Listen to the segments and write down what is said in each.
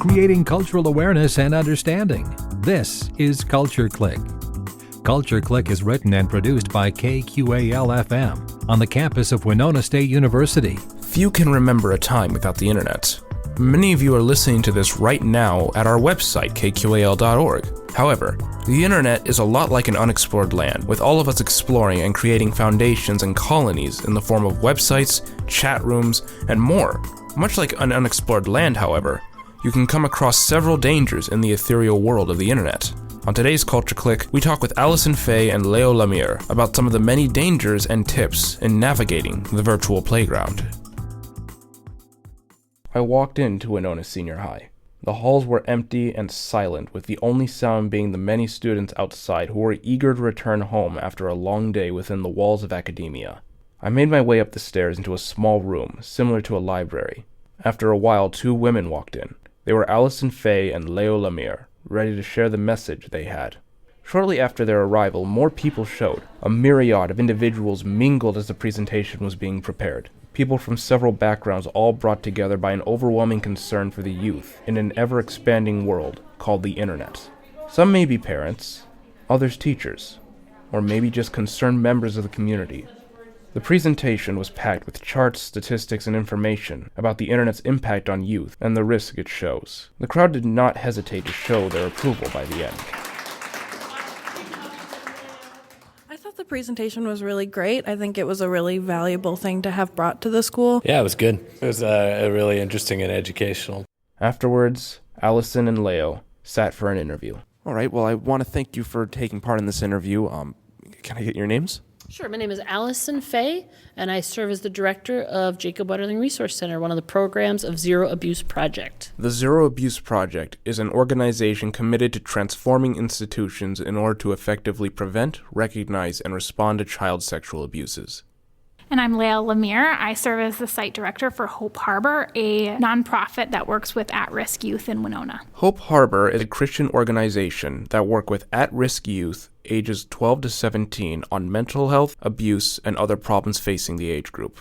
creating cultural awareness and understanding. This is Culture Clique. Culture Clique is written and produced by KQAL-FM on the campus of Winona State University. Few can remember a time without the internet. Many of you are listening to this right now at our website, kqal.org. However, the internet is a lot like an unexplored land, with all of us exploring and creating foundations and colonies in the form of websites, chat rooms, and more. Much like an unexplored land, however, you can come across several dangers in the ethereal world of the internet. On today's Culture Clique, we talk with Alison Feigh and Leo Lemire about some of the many dangers and tips in navigating the virtual playground. I walked into Winona Senior High. The halls were empty and silent, with the only sound being the many students outside who were eager to return home after a long day within the walls of academia. I made my way up the stairs into a small room, similar to a library. After a while, two women walked in. They were Alison Feigh and Leo Lemire, ready to share the message they had. Shortly after their arrival, more people showed. A myriad of individuals mingled as the presentation was being prepared. People from several backgrounds, all brought together by an overwhelming concern for the youth in an ever-expanding world called the internet. Some may be parents, others teachers, or maybe just concerned members of the community. The presentation was packed with charts, statistics, and information about the internet's impact on youth and the risk it shows. The crowd did not hesitate to show their approval by the end. The presentation was really great. I think it was a really valuable thing to have brought to the school. Yeah, it was good. It was really interesting and educational. Afterwards, Alison and Leo sat for an interview. All right, well, I want to thank you for taking part in this interview. Can I get your names? Sure. My name is Alison Feigh, and I serve as the director of Jacob Wetterling Resource Center, one of the programs of Zero Abuse Project. The Zero Abuse Project is an organization committed to transforming institutions in order to effectively prevent, recognize, and respond to child sexual abuses. And I'm Leo Lemire. I serve as the site director for Hope Harbor, a nonprofit that works with at-risk youth in Winona. Hope Harbor is a Christian organization that works with at-risk youth ages 12 to 17 on mental health, abuse, and other problems facing the age group.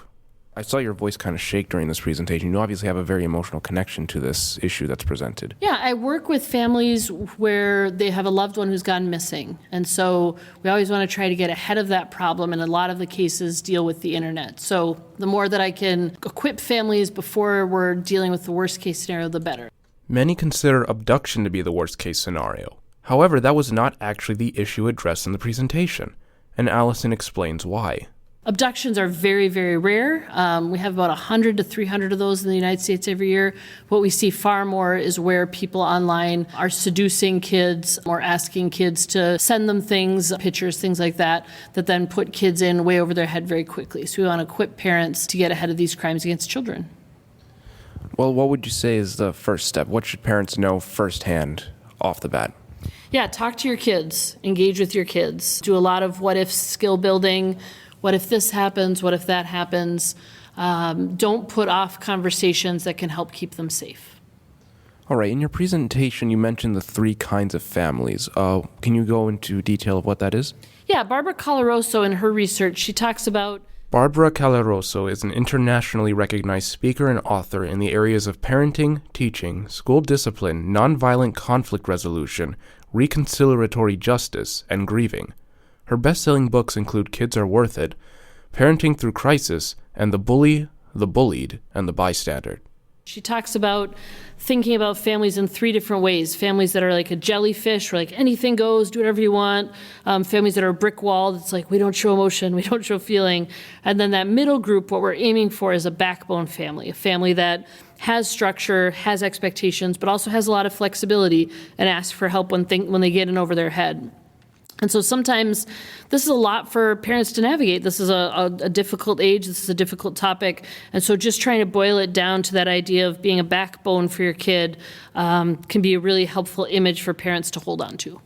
I saw your voice kind of shake during this presentation. You obviously have a very emotional connection to this issue that's presented. Yeah, I work with families where they have a loved one who's gone missing. And so we always want to try to get ahead of that problem, and a lot of the cases deal with the internet. So the more that I can equip families before we're dealing with the worst case scenario, the better. Many consider abduction to be the worst case scenario. However, that was not actually the issue addressed in the presentation, and Alison explains why. Abductions are very, very rare. We have about 100 to 300 of those in the United States every year. What we see far more is where people online are seducing kids or asking kids to send them things, pictures, things like that, that then put kids in way over their head very quickly. So we want to equip parents to get ahead of these crimes against children. Well, what would you say is the first step? What should parents know firsthand off the bat? Yeah, talk to your kids, engage with your kids, do a lot of what-if skill building. What if this happens? What if that happens? Don't put off conversations that can help keep them safe. All right, in your presentation, you mentioned the three kinds of families. Can you go into detail of what that is? Yeah, Barbara Colaroso, in her research, she talks about... Barbara Colaroso is an internationally recognized speaker and author in the areas of parenting, teaching, school discipline, nonviolent conflict resolution, reconciliatory justice, and grieving. Her best-selling books include Kids Are Worth It, Parenting Through Crisis, and The Bully, The Bullied, and The Bystander. She talks about thinking about families in three different ways. Families that are like a jellyfish, where like anything goes, do whatever you want. Families that are brick walled, it's like we don't show emotion, we don't show feeling. And then that middle group, what we're aiming for is a backbone family, a family that has structure, has expectations, but also has a lot of flexibility and asks for help when they get in over their head. And so sometimes this is a lot for parents to navigate. This is a difficult age. This is a difficult topic. And so just trying to boil it down to that idea of being a backbone for your kid can be a really helpful image for parents to hold on to.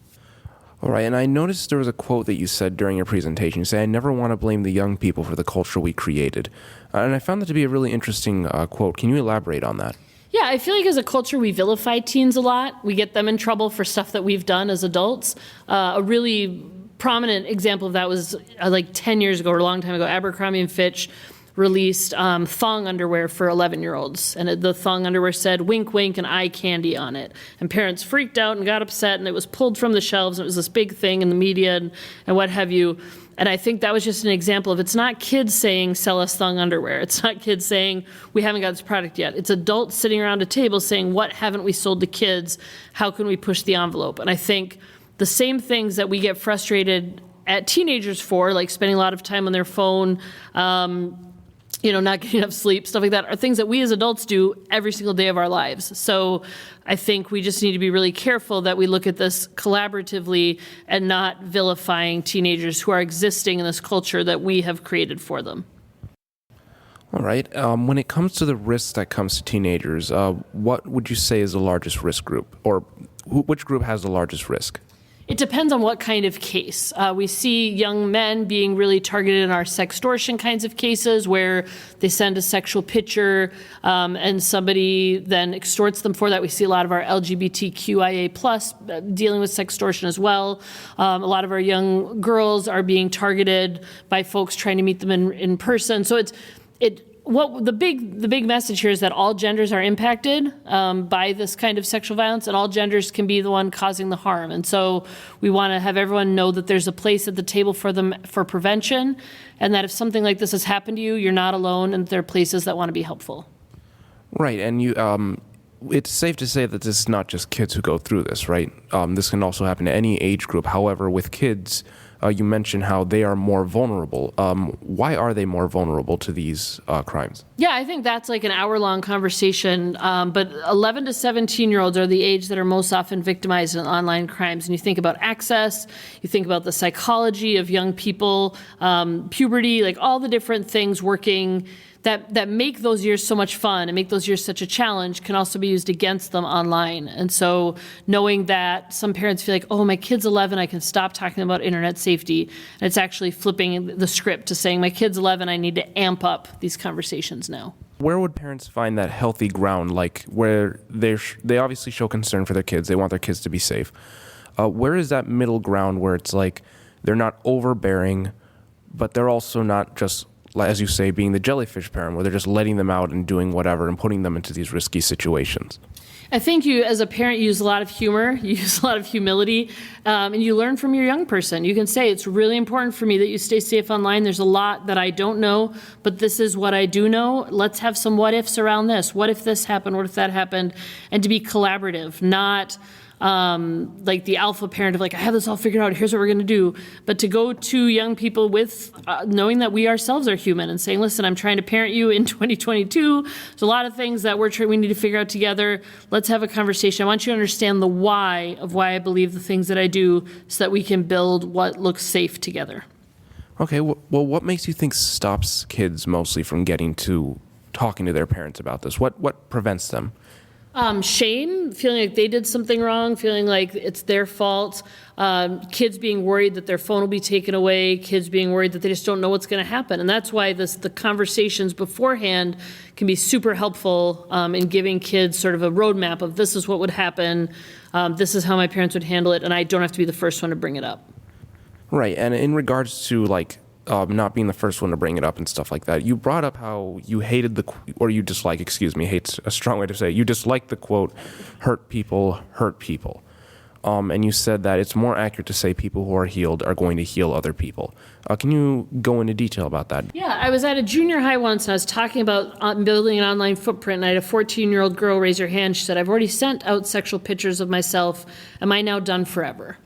All right, and I noticed there was a quote that you said during your presentation. You say, "I never want to blame the young people for the culture we created." And I found that to be a really interesting quote. Can you elaborate on that? Yeah, I feel like as a culture, we vilify teens a lot. We get them in trouble for stuff that we've done as adults. A really prominent example of that was like 10 years ago or a long time ago, Abercrombie & Fitch released thong underwear for 11-year-olds. And the thong underwear said wink, wink, and eye candy on it. And parents freaked out and got upset, and it was pulled from the shelves. And it was this big thing in the media and what have you. And I think that was just an example of, it's not kids saying, sell us thong underwear. It's not kids saying, we haven't got this product yet. It's adults sitting around a table saying, what haven't we sold to kids? How can we push the envelope? And I think the same things that we get frustrated at teenagers for, like spending a lot of time on their phone, not getting enough sleep, stuff like that, are things that we as adults do every single day of our lives. So I think we just need to be really careful that we look at this collaboratively and not vilifying teenagers who are existing in this culture that we have created for them. All right. When it comes to the risks that comes to teenagers, what would you say is the largest risk group, or which group has the largest risk? It depends on what kind of case. We see young men being really targeted in our sextortion kinds of cases, where they send a sexual picture and somebody then extorts them for that. We see a lot of our LGBTQIA plus dealing with sextortion as well. A lot of our young girls are being targeted by folks trying to meet them in person. So what the big message here is that all genders are impacted by this kind of sexual violence, and all genders can be the one causing the harm. And so we want to have everyone know that there's a place at the table for them for prevention, and that if something like this has happened to you, you're not alone, and there are places that want to be helpful. Right, and it's safe to say that this is not just kids who go through this, right? This can also happen to any age group. However, with kids, you mentioned how they are more vulnerable. Why are they more vulnerable to these crimes? Yeah, I think that's like an hour-long conversation. But 11 to 17-year-olds are the age that are most often victimized in online crimes. And you think about access, you think about the psychology of young people, puberty, like all the different things working that make those years so much fun and make those years such a challenge can also be used against them online. And so knowing that some parents feel like, oh, my kid's 11, I can stop talking about internet safety. And it's actually flipping the script to saying, my kid's 11, I need to amp up these conversations now. Where would parents find that healthy ground, like where they obviously show concern for their kids, they want their kids to be safe? Where is that middle ground where it's like they're not overbearing, but they're also not just, as you say, being the jellyfish parent, where they're just letting them out and doing whatever and putting them into these risky situations? I think you, as a parent, use a lot of humor, you use a lot of humility, and you learn from your young person. You can say, it's really important for me that you stay safe online. There's a lot that I don't know, but this is what I do know. Let's have some what ifs around this. What if this happened? What if that happened? And to be collaborative, not like the alpha parent of like, I have this all figured out, here's what we're going to do. But to go to young people with knowing that we ourselves are human and saying, listen, I'm trying to parent you in 2022. There's a lot of things that we need to figure out together. Let's have a conversation. I want you to understand the why of why I believe the things that I do so that we can build what looks safe together. Okay, well, what makes you think stops kids mostly from getting to talking to their parents about this? What prevents them? Shame, feeling like they did something wrong, feeling like it's their fault, kids being worried that their phone will be taken away, kids being worried that they just don't know what's going to happen. And that's why the conversations beforehand can be super helpful in giving kids sort of a roadmap of this is what would happen, this is how my parents would handle it, and I don't have to be the first one to bring it up. Right, and in regards to like not being the first one to bring it up and stuff like that, you brought up how you hated hate's a strong way to say it. You dislike the quote, hurt people hurt people. And you said that it's more accurate to say people who are healed are going to heal other people. Can you go into detail about that? Yeah, I was at a junior high once and I was talking about building an online footprint, and I had a 14-year-old girl raise her hand. She said, I've already sent out sexual pictures of myself. Am I now done forever?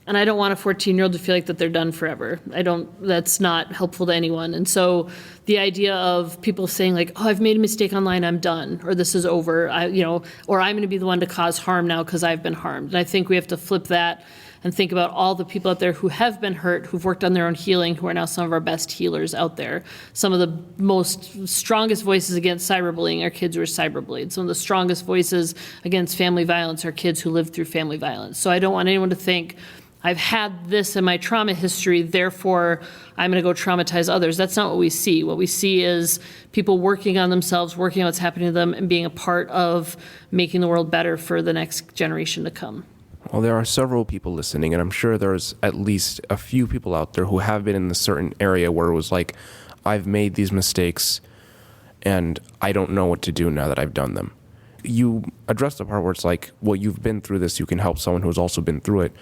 And I don't want a 14-year-old to feel like that they're done forever. That's not helpful to anyone. And so the idea of people saying like, oh, I've made a mistake online, I'm done, or this is over, or I'm going to be the one to cause harm now because I've been harmed. And I think we have to flip that and think about all the people out there who have been hurt, who've worked on their own healing, who are now some of our best healers out there. Some of the most strongest voices against cyberbullying are kids who are cyberbullied. Some of the strongest voices against family violence are kids who lived through family violence. So I don't want anyone to think, I've had this in my trauma history, therefore I'm going to go traumatize others. That's not what we see. What we see is people working on themselves, working on what's happening to them, and being a part of making the world better for the next generation to come. Well, there are several people listening, and I'm sure there's at least a few people out there who have been in a certain area where it was like, I've made these mistakes and I don't know what to do now that I've done them. You address the part where it's like, well, you've been through this, you can help someone who's also been through it.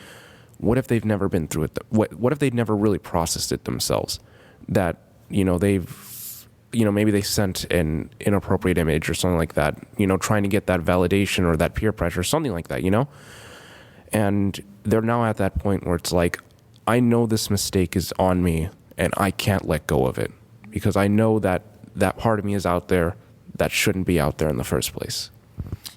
What if they've never been through it? What if they've never really processed it themselves? That, maybe they sent an inappropriate image or something like that, trying to get that validation or that peer pressure, something like that, And they're now at that point where it's like, I know this mistake is on me and I can't let go of it because I know that that part of me is out there that shouldn't be out there in the first place.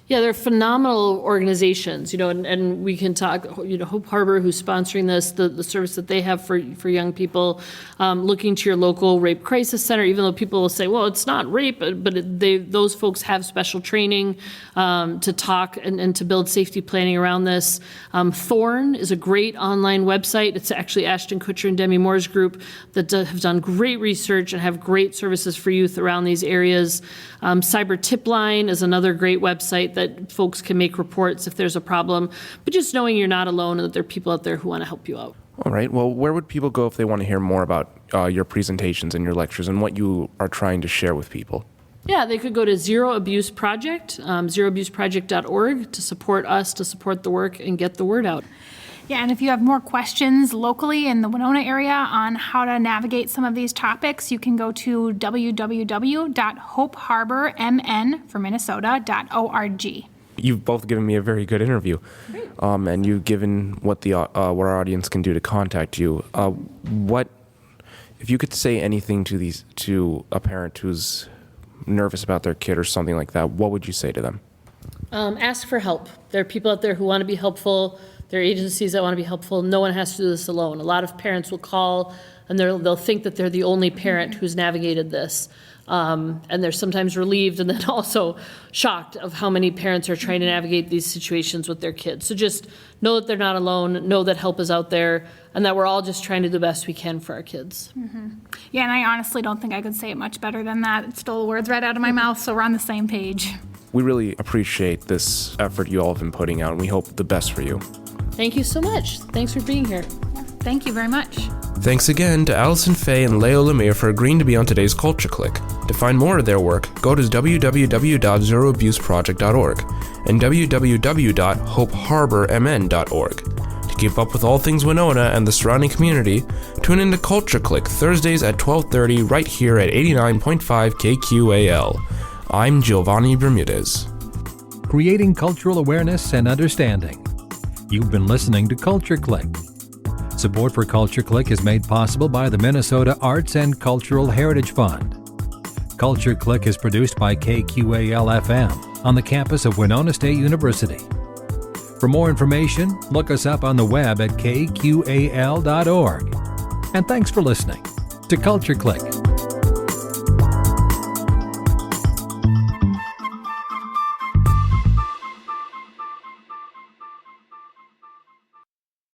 Yeah, they're phenomenal organizations, and we can talk, Hope Harbor, who's sponsoring this, the service that they have for young people, looking to your local rape crisis center, even though people will say, well, it's not rape, but those folks have special training to talk and to build safety planning around this. Thorn is a great online website. It's actually Ashton Kutcher and Demi Moore's group that have done great research and have great services for youth around these areas. Cyber Tip Line is another great website that folks can make reports if there's a problem, but just knowing you're not alone and that there are people out there who want to help you out. All right. Well, where would people go if they want to hear more about your presentations and your lectures and what you are trying to share with people? Yeah, they could go to Zero Abuse Project, zeroabuseproject.org to support us, to support the work and get the word out. Yeah, and if you have more questions locally in the Winona area on how to navigate some of these topics, you can go to www.hopeharbormn for Minnesota.org. You've both given me a very good interview, and you've given what our audience can do to contact you. What if you could say anything to a parent who's nervous about their kid or something like that? What would you say to them? Ask for help. There are people out there who want to be helpful. There are agencies that want to be helpful. No one has to do this alone. A lot of parents will call and they'll think that they're the only parent who's navigated this. And they're sometimes relieved and then also shocked of how many parents are trying to navigate these situations with their kids. So just know that they're not alone, know that help is out there, and that we're all just trying to do the best we can for our kids. Mm-hmm. Yeah, and I honestly don't think I could say it much better than that. It stole the words right out of my mouth, so we're on the same page. We really appreciate this effort you all have been putting out, and we hope the best for you. Thank you so much. Thanks for being here. Yeah, thank you very much. Thanks again to Alison, Feigh, and Leo Lemire for agreeing to be on today's Culture Clique. To find more of their work, go to www.zeroabuseproject.org and www.hopeharbormn.org. To keep up with all things Winona and the surrounding community, tune in to Culture Clique Thursdays at 12:30 right here at 89.5 KQAL. I'm Giovanni Bermudez. Creating cultural awareness and understanding. You've been listening to Culture Clique. Support for Culture Clique is made possible by the Minnesota Arts and Cultural Heritage Fund. Culture Clique is produced by KQAL-FM on the campus of Winona State University. For more information, look us up on the web at kqal.org. And thanks for listening to Culture Clique.